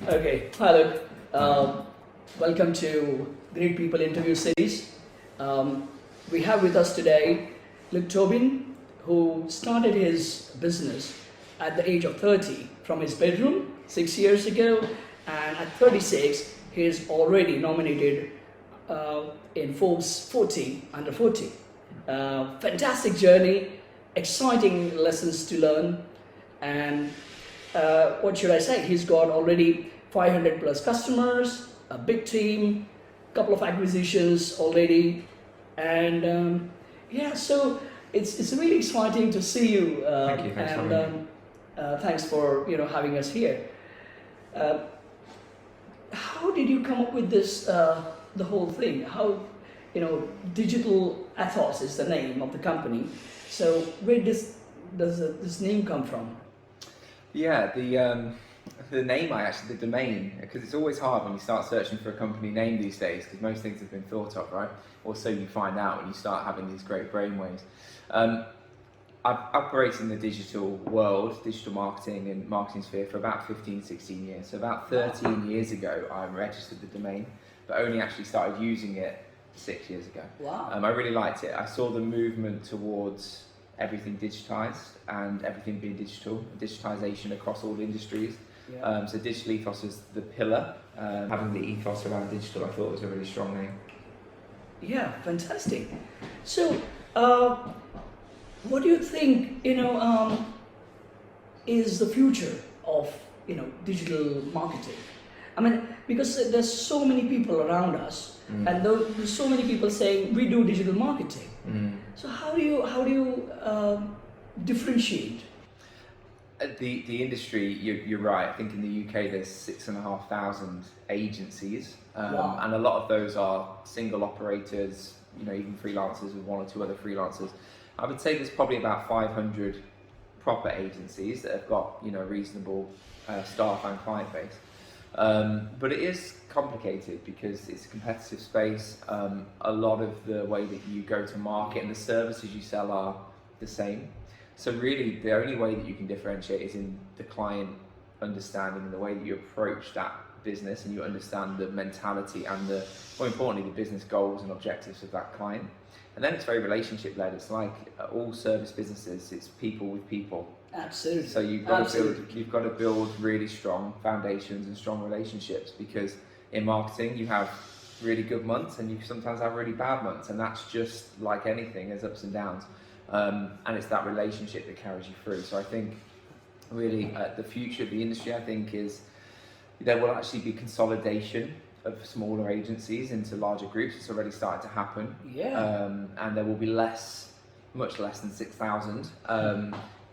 Okay, hi Luke. Welcome to Great People Interview Series. We have with us today Luke Tobin, who started his business at the age of 30 from his bedroom 6 years ago, and at 36 he is already nominated in Forbes 40 under 40. Fantastic journey, exciting lessons to learn, and what should I say? He's got already 500 plus customers, a big team, couple of acquisitions already, and so it's really exciting to see you. Thank you. Thanks for having me. Thanks for having us here. How did you come up with this? The whole thing. How Digital Ethos is the name of the company. So where does this name come from? Yeah, the name, the domain, because it's always hard when you start searching for a company name these days, because most things have been thought of, right? Or so you find out when you start having these great brainwaves. I've operated in the digital world, digital marketing and marketing sphere for about 15, 16 years. So about 13 years ago, I registered the domain, but only actually started using it 6 years ago. Wow. I really liked it. I saw the movement towards everything digitized and everything being digital, digitization across all industries. Yeah. So Digital Ethos is the pillar. Having the ethos around digital, I thought was a really strong name. Yeah, fantastic. So, what do you think, is the future of, digital marketing? I mean, because there's so many people around us, and there's so many people saying we do digital marketing. So how do you differentiate? The industry, you're right. I think in the UK there's 6,500 agencies, Wow. and a lot of those are single operators. Even freelancers with one or two other freelancers. I would say there's probably about 500 proper agencies that have got reasonable staff and client base. But it is complicated because it's a competitive space. A lot of the way that you go to market and the services you sell are the same. So really the only way that you can differentiate is in the client understanding and the way that you approach that business, and you understand the mentality and more importantly, the business goals and objectives of that client. And then it's very relationship led. It's like all service businesses, it's people with people. Absolutely. So you've got to build really strong foundations and strong relationships, because in marketing you have really good months and you sometimes have really bad months, and that's just like anything, there's ups and downs, and it's that relationship that carries you through. So I think really the future of the industry, I think, is there will actually be consolidation of smaller agencies into larger groups. It's already started to happen. Yeah. And there will be much less than 6,000.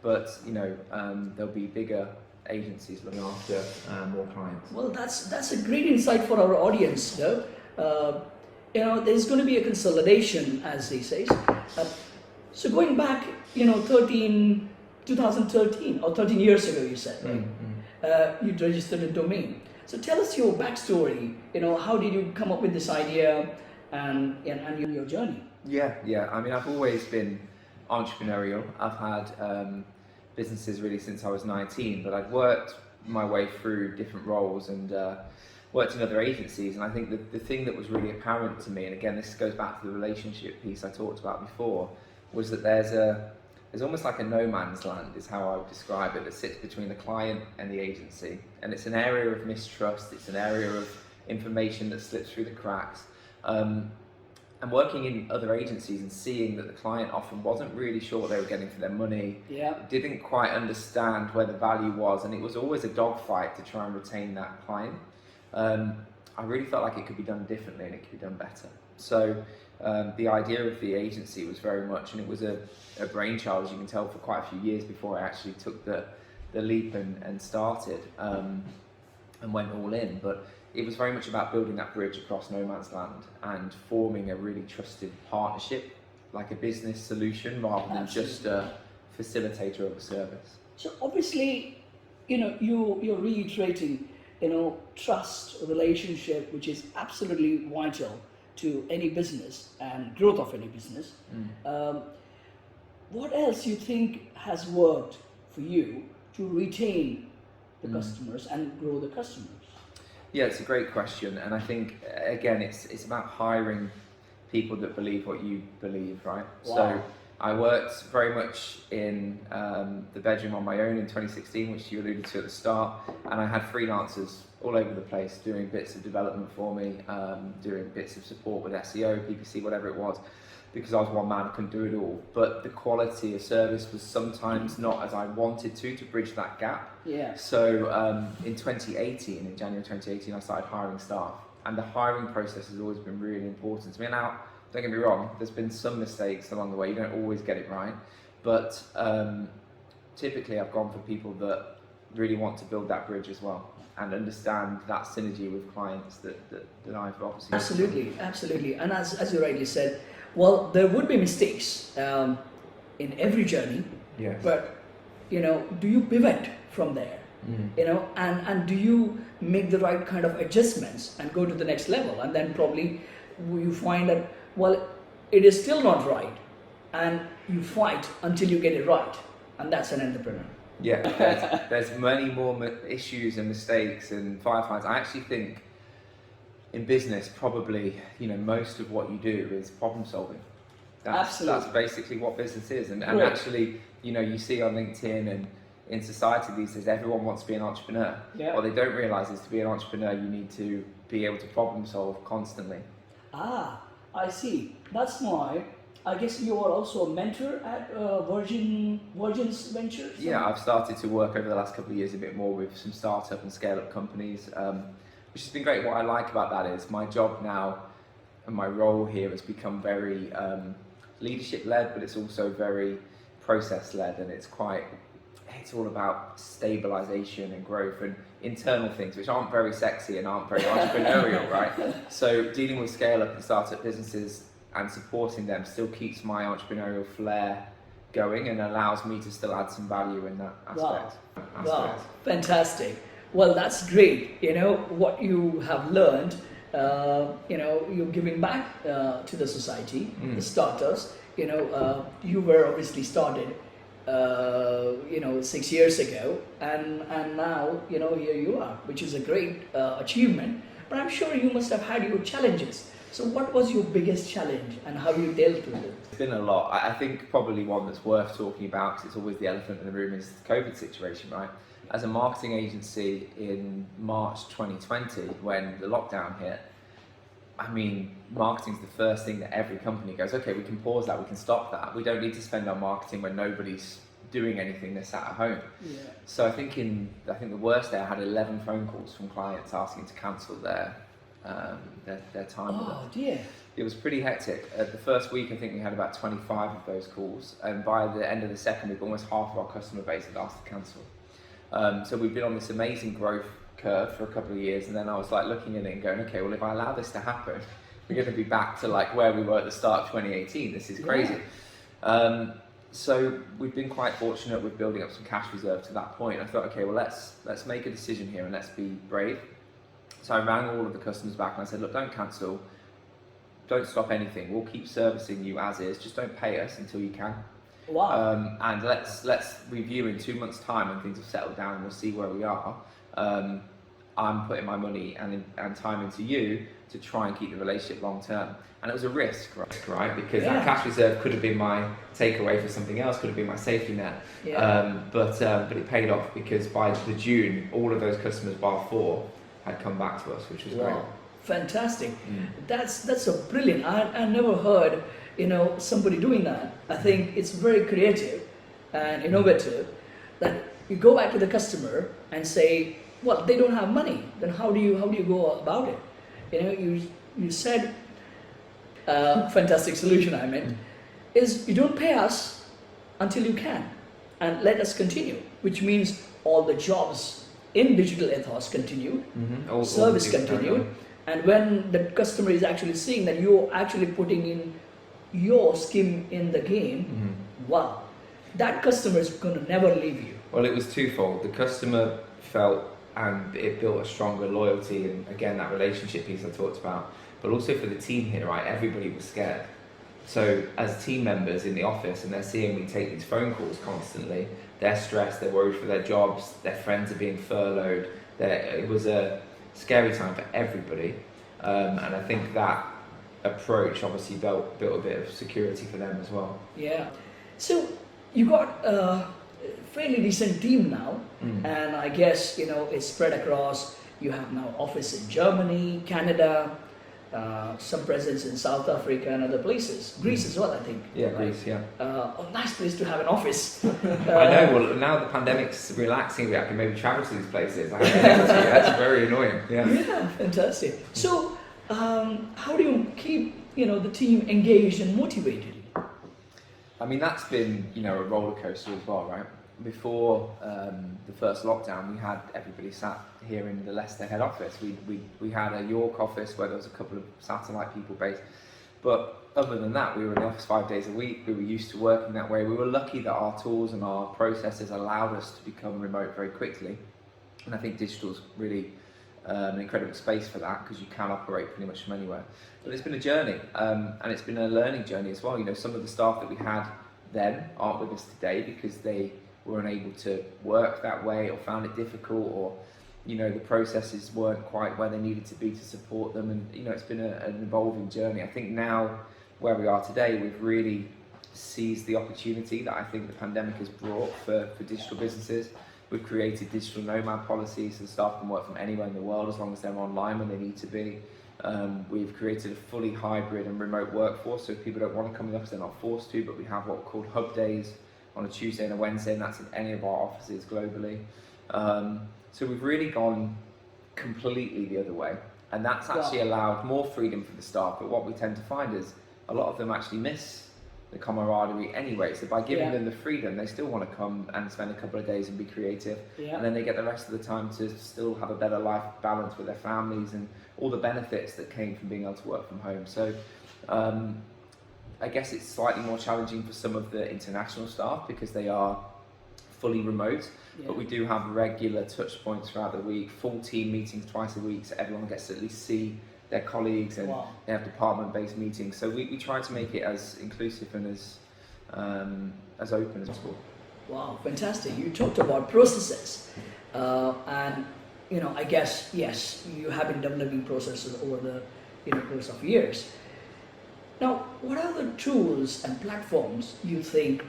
But there'll be bigger agencies looking after more clients. Well, that's a great insight for our audience, though. There's going to be a consolidation, as they say. So going back, 2013 or 13 years ago, you said, right? You registered a domain. So tell us your backstory. How did you come up with this idea and your journey? Yeah. I mean, I've always been entrepreneurial. I've had businesses really since I was 19, but I've worked my way through different roles and worked in other agencies. And I think that the thing that was really apparent to me, and again, this goes back to the relationship piece I talked about before, was that there's almost like a no man's land, is how I would describe it, that sits between the client and the agency. And it's an area of mistrust, it's an area of information that slips through the cracks. And working in other agencies and seeing that the client often wasn't really sure what they were getting for their money, didn't quite understand where the value was, and it was always a dogfight to try and retain that client. I really felt like it could be done differently and it could be done better. So the idea of the agency was very much, and it was a brainchild, as you can tell, for quite a few years before I actually took the leap and started and went all in. But it was very much about building that bridge across no man's land and forming a really trusted partnership, like a business solution rather than just a facilitator of a service. So obviously, you're reiterating, trust, relationship, which is absolutely vital to any business and growth of any business. What else you think has worked for you to retain the customers and grow the customers? Yeah, it's a great question, and I think again, it's about hiring people that believe what you believe, right? Wow. So I worked very much in the bedroom on my own in 2016, which you alluded to at the start, and I had freelancers all over the place doing bits of development for me, doing bits of support with SEO, PPC, whatever it was, because I was one man, I couldn't do it all. But the quality of service was sometimes not as I wanted to bridge that gap. Yeah. So in 2018, in January 2018, I started hiring staff, and the hiring process has always been really important to me. Now, don't get me wrong, there's been some mistakes along the way, you don't always get it right, but typically I've gone for people that really want to build that bridge as well and understand that synergy with clients that I've obviously... Absolutely. And as you rightly said, well, there would be mistakes in every journey, Yes. but do you pivot from there? And do you make the right kind of adjustments and go to the next level? And then probably you find that, well, it is still not right, and you fight until you get it right, and that's an entrepreneur. Yeah, there's many more issues and mistakes and firefights. I actually think in business, probably, most of what you do is problem solving. Absolutely. That's basically what business is. And actually, you see on LinkedIn and in society these days, everyone wants to be an entrepreneur. Yeah. What they don't realize is to be an entrepreneur, you need to be able to problem solve constantly. I see. That's why I guess you are also a mentor at Virgin's Ventures? Yeah, I've started to work over the last couple of years a bit more with some startup and scale-up companies, which has been great. What I like about that is my job now and my role here has become very leadership-led, but it's also very process-led, and it's all about stabilization and growth and internal things, which aren't very sexy and aren't very entrepreneurial, right? So dealing with scale-up and startup businesses and supporting them still keeps my entrepreneurial flair going and allows me to still add some value in that aspect. Wow, fantastic. Well, that's great. What you have learned, you're giving back to the society, the starters. You were obviously started 6 years ago, and now here you are, which is a great achievement. But I'm sure you must have had your challenges. So what was your biggest challenge and how you dealt with it? It's been a lot. I think probably one that's worth talking about, because it's always the elephant in the room, is the COVID situation, right? As a marketing agency in March 2020, when the lockdown hit, marketing's the first thing that every company goes, okay, we can pause that, we can stop that. We don't need to spend on marketing when nobody's doing anything, they're sat at home. Yeah. So I think the worst day, I had 11 phone calls from clients asking to cancel their time with us. Oh dear. It was pretty hectic. The first week, I think we had about 25 of those calls, and by the end of the second week, almost half of our customer base had asked to cancel. So we've been on this amazing growth curve for a couple of years, and then I was looking at it and going, okay, well, if I allow this to happen, we're going to be back to where we were at the start of 2018. This is crazy. Yeah. So we've been quite fortunate with building up some cash reserve to that point. I thought, okay, well, let's make a decision here and let's be brave. So I rang all of the customers back and I said, look, don't cancel, don't stop anything. We'll keep servicing you as is. Just don't pay us until you can. Wow. And let's review in 2 months' time when things have settled down and we'll see where we are. I'm putting my money and time into you to try and keep the relationship long term. And it was a risk, right? Because that cash reserve could have been my takeaway for something else, could have been my safety net. Yeah. But it paid off, because by the June, all of those customers, bar 4, had come back to us, which was great. Fantastic. That's a brilliant. I never heard somebody doing that. I think it's very creative and innovative that you go back to the customer and say, well, they don't have money, then how do you go about it? You said fantastic solution, is you don't pay us until you can, and let us continue, which means all the jobs in Digital Ethos continue, service continued, and when the customer is actually seeing that you're actually putting in your skin in the game, wow, that customer is going to never leave you. Well, it was twofold. The customer felt, and it built a stronger loyalty, and again, that relationship piece I talked about, but also for the team here, right? Everybody was scared. So as team members in the office, and they're seeing me take these phone calls constantly, they're stressed, they're worried for their jobs, their friends are being furloughed. It was a scary time for everybody. And I think that approach obviously built a bit of security for them as well. Yeah. So you got a fairly decent team now, and I guess it's spread across. You have now office in Germany, Canada, some presence in South Africa and other places. Greece as well, I think. Yeah, right? Greece. Yeah. A nice place to have an office. I know. Well, now the pandemic's relaxing a bit, I can maybe travel to these places. I haven't been able to. That's very annoying. Yeah. Yeah, fantastic. So, how do you keep the team engaged and motivated? I mean, that's been a roller coaster as well, right? Before the first lockdown, we had everybody sat here in the Leicester head office. We had a York office where there was a couple of satellite people based, but other than that, we were in the office 5 days a week. We were used to working that way. We were lucky that our tools and our processes allowed us to become remote very quickly, and I think digital's really an incredible space for that, because you can operate pretty much from anywhere. But it's been a journey, and it's been a learning journey as well. Some of the staff that we had then aren't with us today because they were unable to work that way, or found it difficult, or the processes weren't quite where they needed to be to support them. And it's been an evolving journey. I think now where we are today, we've really seized the opportunity that I think the pandemic has brought for digital businesses. We've created digital nomad policies, so staff can work from anywhere in the world as long as they're online when they need to be. We've created a fully hybrid and remote workforce, so if people don't want to come in the office, they're not forced to, but we have what are called hub days on a Tuesday and a Wednesday, and that's in any of our offices globally. So we've really gone completely the other way, and that's actually allowed more freedom for the staff. But what we tend to find is a lot of them actually miss the camaraderie anyway. So by giving them the freedom, they still want to come and spend a couple of days and be creative, and then they get the rest of the time to still have a better life balance with their families and all the benefits that came from being able to work from home. So I guess it's slightly more challenging for some of the international staff because they are fully remote, but we do have regular touch points throughout the week, full team meetings twice a week, so everyone gets to at least see their colleagues, and they have department-based meetings. So we try to make it as inclusive and as open as possible. Wow, fantastic. You talked about processes, and I guess, yes, you have been developing processes over the course of years. Now, what are the tools and platforms you think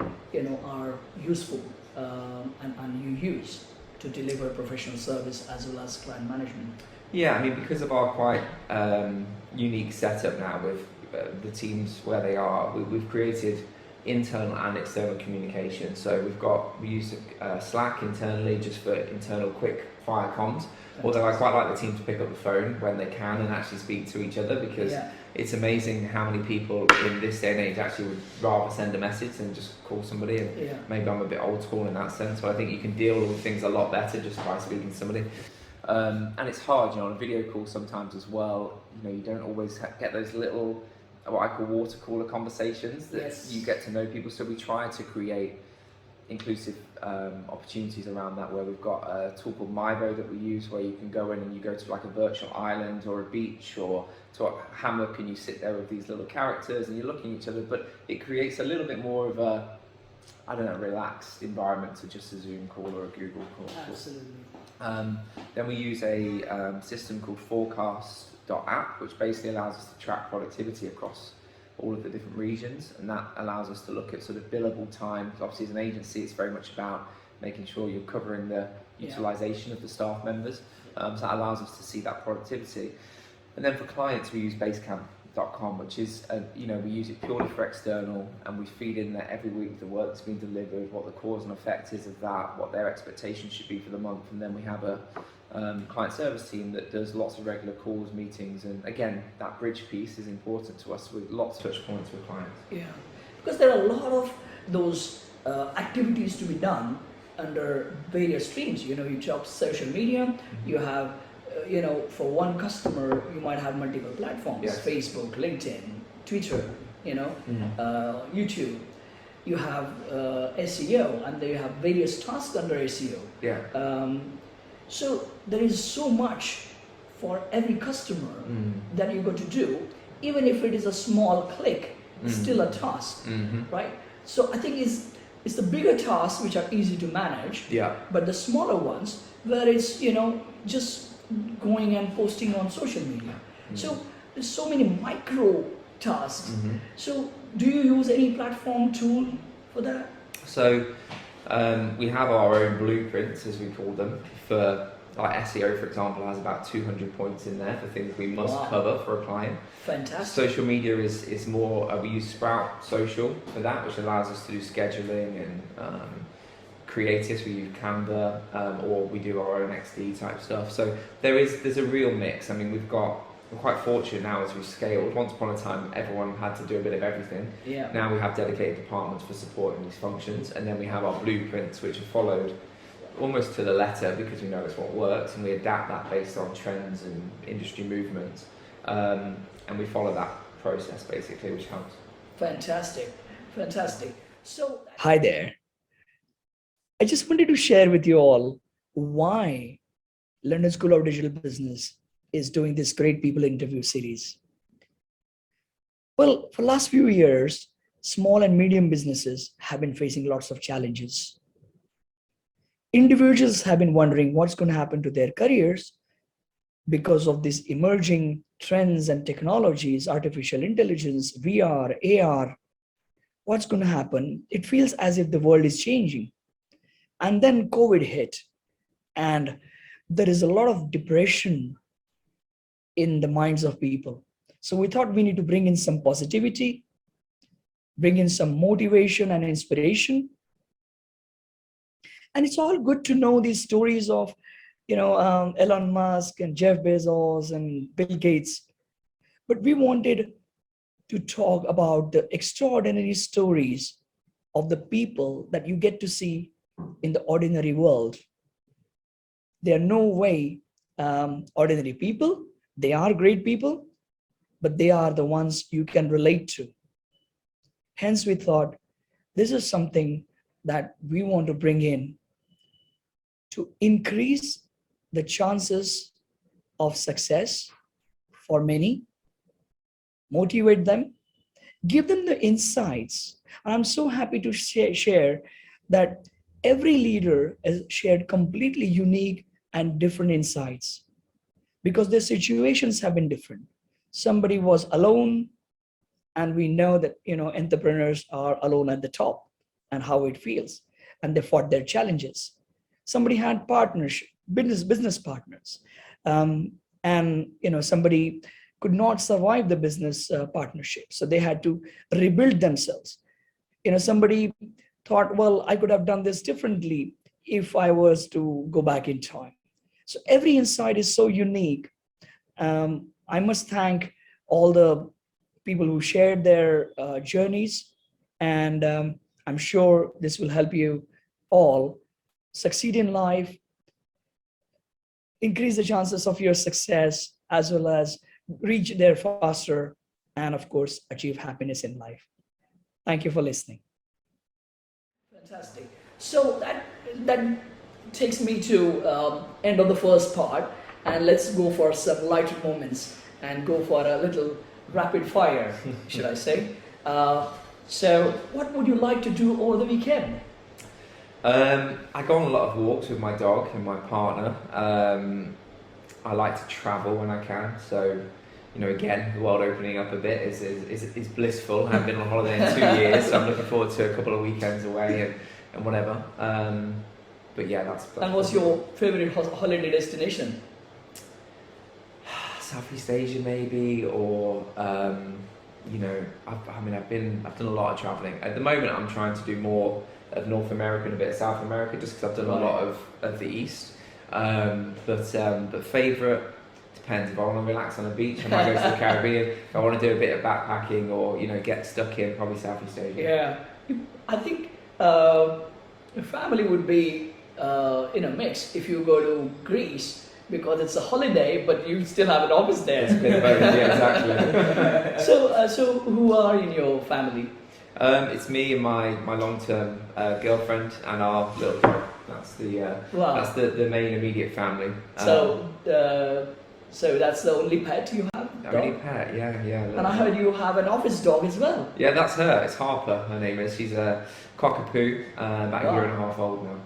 are useful and you use to deliver professional service as well as client management? Yeah, I mean, because of our quite unique setup now with the teams where they are, we've created internal and external communication. So we use Slack internally just for internal quick fire comms. Although I quite like the team to pick up the phone when they can and actually speak to each other, because it's amazing how many people in this day and age actually would rather send a message than just call somebody. And maybe I'm a bit old school in that sense, but I think you can deal with things a lot better just by speaking to somebody. And it's hard, on a video call sometimes as well. You don't always get those little, what I call water cooler conversations that you get to know people. So we try to create inclusive opportunities around that, where we've got a tool called Mybo that we use, where you can go in and you go to like a virtual island or a beach or to a hammock, and you sit there with these little characters and you're looking at each other, but it creates a little bit more of a, relaxed environment to just a Zoom call or a Google call. Absolutely. Then we use a system called Forecast.app, which basically allows us to track productivity across all of the different regions, and that allows us to look at sort of billable time. Obviously, as an agency, it's very much about making sure you're covering the utilisation of the staff members. So that allows us to see that productivity. And then for clients, we use Basecamp.com, which is, we use it purely for external, and we feed in there every week the work that's been delivered, what the cause and effect is of that, what their expectations should be for the month, and then we have a client service team that does lots of regular calls, meetings, and again, that bridge piece is important to us with lots of touch points with clients. Yeah, because there are a lot of those activities to be done under various streams. You talk social media, you have for one customer, you might have multiple platforms, Facebook, LinkedIn, Twitter, YouTube. You have SEO, and then you have various tasks under SEO. So there is so much for every customer that you got to do, even if it is a small click, still a task, right? So I think it's the bigger tasks which are easy to manage, but the smaller ones where it's just going and posting on social media. So there's so many micro tasks. So do you use any platform tool for that? So we have our own blueprints, as we call them, for like SEO, for example, has about 200 points in there for things we must cover for a client. Fantastic. Social media is more, we use Sprout Social for that, which allows us to do scheduling and creatives. We use Canva, or we do our own XD type stuff. So there's a real mix. I mean, we're quite fortunate now as we've scaled. Once upon a time, everyone had to do a bit of everything. Yeah. Now we have dedicated departments for supporting these functions, and then we have our blueprints, which are followed almost to the letter because we know it's what works, and we adapt that based on trends and industry movements, and we follow that process basically, which helps. Fantastic. So, hi there. I just wanted to share with you all why London School of Digital Business is doing this great people interview series. Well, for the last few years, small and medium businesses have been facing lots of challenges. Individuals have been wondering what's going to happen to their careers because of these emerging trends and technologies, artificial intelligence, VR, AR. What's going to happen? It feels as if the world is changing. And then COVID hit, and there is a lot of depression in the minds of people. So we thought we need to bring in some positivity, bring in some motivation and inspiration. And it's all good to know these stories of, Elon Musk and Jeff Bezos and Bill Gates. But we wanted to talk about the extraordinary stories of the people that you get to see in the ordinary world. They are no way ordinary people. They are great people, but they are the ones you can relate to. Hence, we thought this is something that we want to bring in to increase the chances of success for many, motivate them, give them the insights. And I'm so happy to share that every leader has shared completely unique and different insights because their situations have been different. Somebody was alone, and we know that entrepreneurs are alone at the top and how it feels, and they fought their challenges. Somebody had partnership, business partners, and somebody could not survive the business partnership, so they had to rebuild themselves. Somebody thought, well, I could have done this differently if I was to go back in time. So every insight is so unique. I must thank all the people who shared their journeys, and I'm sure this will help you all succeed in life, increase the chances of your success, as well as reach there faster, and of course, achieve happiness in life. Thank you for listening. Fantastic. So that takes me to end of the first part, and let's go for some lighter moments and go for a little rapid fire, should I say. So what would you like to do over the weekend? I go on a lot of walks with my dog and my partner. I like to travel when I can, so again, the world opening up a bit is blissful. I haven't been on holiday in 2 years, so I'm looking forward to a couple of weekends away and whatever. But yeah, that's and what's your favorite holiday destination? Southeast Asia maybe, or I've done a lot of traveling. At the moment, I'm trying to do more of North America and a bit of South America, just because I've done a lot of the East. But favourite depends. If I want to relax on the beach, I might go to the Caribbean. If I want to do a bit of backpacking or get stuck in, probably Southeast Asia. Yeah, I think your family would be in a mix if you go to Greece, because it's a holiday, but you still have an office there. It's a bit of both, yeah, exactly. So who are in your family? It's me and my long-term girlfriend and our little dog. That's the main immediate family. So that's the only pet you have? Only pet, yeah. And I heard you have an office dog as well. Yeah, that's her. It's Harper. Her name is. She's a cockapoo, about a year and a half old now.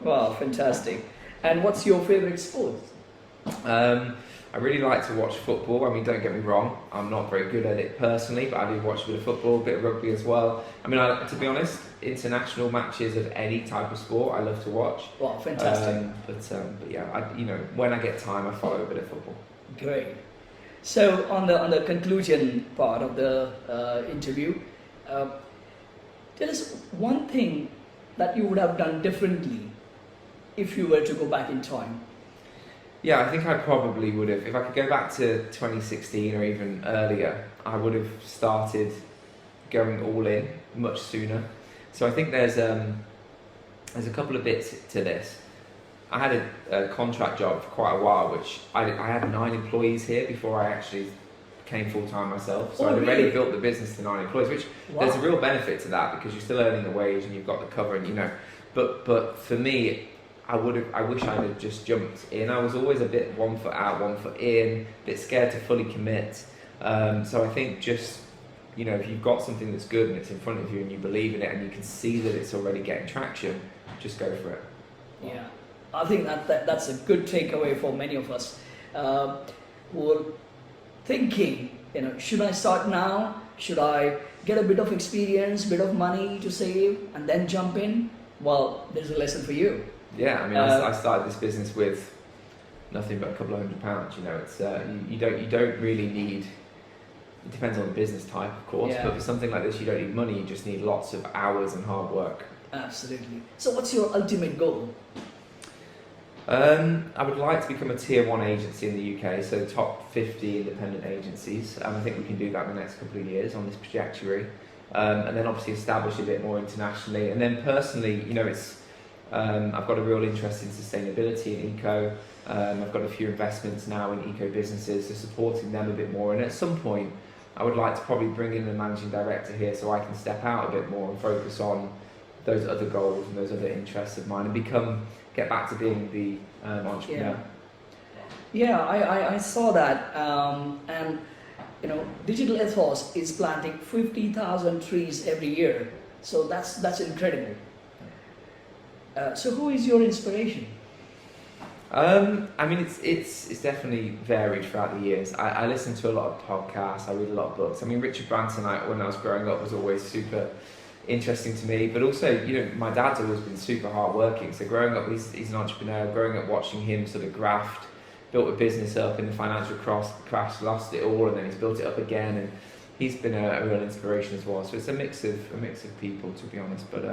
Wow, fantastic. And what's your favorite sport? I really like to watch football. I mean, don't get me wrong, I'm not very good at it personally, but I do watch a bit of football, a bit of rugby as well. I mean, to be honest, international matches of any type of sport I love to watch. Wow, fantastic. But yeah, when I get time, I follow a bit of football. Great. So on the conclusion part of the interview, tell us one thing that you would have done differently if you were to go back in time. Yeah, I think I probably would have. If I could go back to 2016 or even earlier, I would have started going all in much sooner. So I think there's a couple of bits to this. I had a contract job for quite a while, which I had 9 employees here before I actually became full-time myself. So I'd already built the business to 9 employees, which there's a real benefit to that because you're still earning a wage and you've got the cover, and But for me, I wish I'd have just jumped in. I was always a bit 1 foot out, 1 foot in, a bit scared to fully commit. So I think just, if you've got something that's good and it's in front of you and you believe in it and you can see that it's already getting traction, just go for it. Yeah, I think that's a good takeaway for many of us who are thinking, should I start now? Should I get a bit of experience, bit of money to save and then jump in? Well, there's a lesson for you. Yeah, I mean, I started this business with nothing but a couple of £100. It's you don't really need. It depends on the business type, of course. Yeah. But for something like this, you don't need money. You just need lots of hours and hard work. Absolutely. So, what's your ultimate goal? I would like to become a tier 1 agency in the UK, so top 50 independent agencies. I think we can do that in the next couple of years on this trajectory, and then obviously establish a bit more internationally. And then personally, it's. I've got a real interest in sustainability and eco. I've got a few investments now in eco businesses, so supporting them a bit more. And at some point, I would like to probably bring in a managing director here so I can step out a bit more and focus on those other goals and those other interests of mine and get back to being the entrepreneur. Yeah, I saw that. And Digital Ethos is planting 50,000 trees every year. So that's incredible. So who is your inspiration? I mean, it's definitely varied throughout the years. I listen to a lot of podcasts. I read a lot of books. I mean, Richard Branson, when I was growing up, was always super interesting to me. But also, my dad's always been super hardworking. So growing up, he's an entrepreneur. Growing up, watching him sort of graft, built a business up in the financial crash, lost it all, and then he's built it up again. And he's been a real inspiration as well. So it's a mix of people, to be honest. But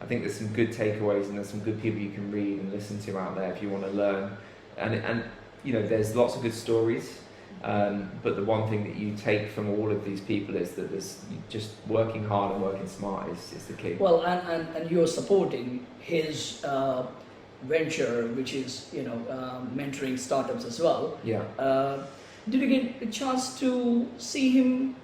I think there's some good takeaways and there's some good people you can read and listen to out there if you want to learn. And there's lots of good stories. But the one thing that you take from all of these people is that there's just working hard and working smart is the key. Well, and you're supporting his venture, which is mentoring startups as well. Yeah. Did you get a chance to see him?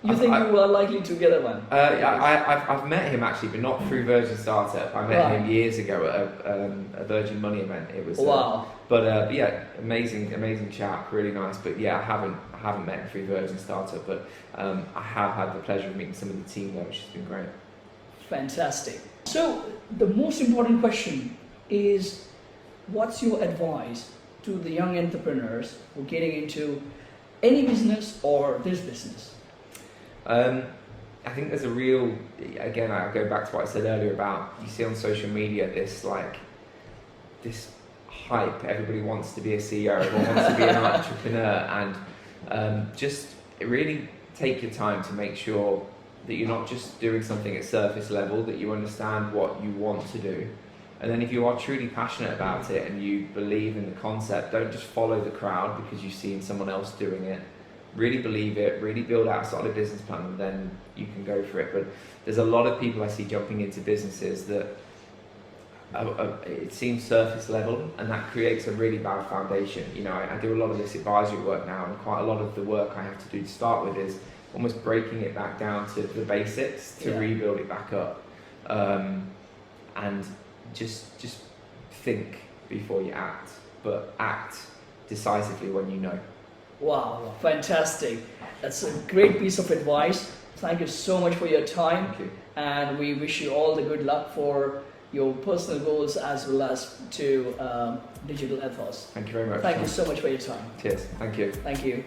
You think you are likely to get one? I've met him actually, but not through Virgin Startup. I met him years ago at a Virgin Money event. It was wow. But yeah, amazing chap, really nice. But yeah, I haven't met him through Virgin Startup, but I have had the pleasure of meeting some of the team there, which has been great. Fantastic. So the most important question is, what's your advice to the young entrepreneurs who are getting into any business or this business? I think there's a real, again, I go back to what I said earlier about, you see on social media this hype, everybody wants to be a CEO, everyone wants to be an entrepreneur, and just really take your time to make sure that you're not just doing something at surface level, that you understand what you want to do. And then if you are truly passionate about it and you believe in the concept, don't just follow the crowd because you've seen someone else doing it. Really believe it, really build out a solid business plan, and then you can go for it. But there's a lot of people I see jumping into businesses that it seems surface level, and that creates a really bad foundation. I do a lot of this advisory work now, and quite a lot of the work I have to do to start with is almost breaking it back down to the basics to rebuild it back up, and just think before you act, but act decisively when you know. Wow, fantastic. That's a great piece of advice. Thank you so much for your time. Thank you. And we wish you all the good luck for your personal goals as well as to Digital Ethos. Thank you very much. Thank you so much for your time. Cheers. Thank you. Thank you.